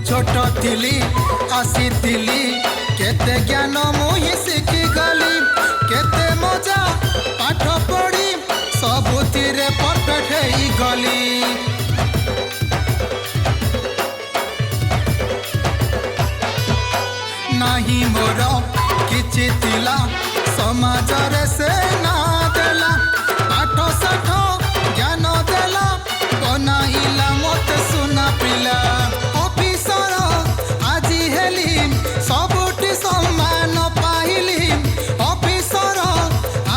छोट थिली आसीथिली केते ज्ञान मुही शिखी गली केते मजा पाठ पढ़ी सबुथिरे परफेक्ट हेई गली नाही मोर किछि थिला समाज रे से ना देला पाठ साठ ज्ञान देला बनाइला मत सुना पिला ऑफिसर आजी हेली सबुठी सम्मान पाइली ऑफिसर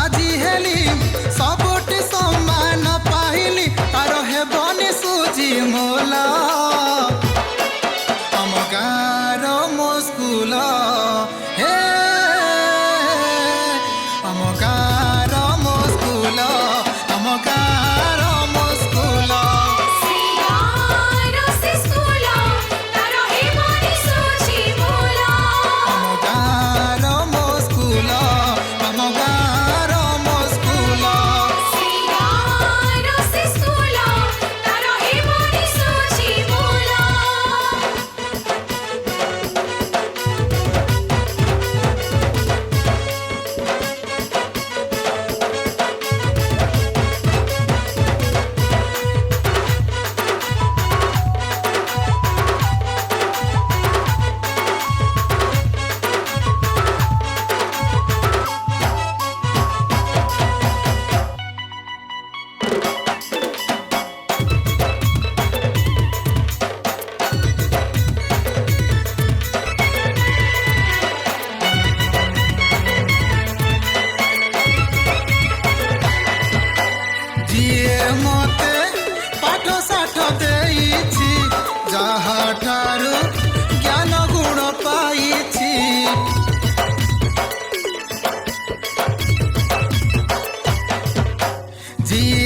आजी हेली सबुठी सम्मान पाइली तार हेबनी सुजी मोला आम गाँर मो स्कूल हे आम गाँर मो स्कूल आम गाँर मो स्कूल आम गाँर मो स्कूल आम गाँर मो स्कूल जिए मते पाठ साठ देइछि जहाठारु ज्ञान गुण पाइछि जिए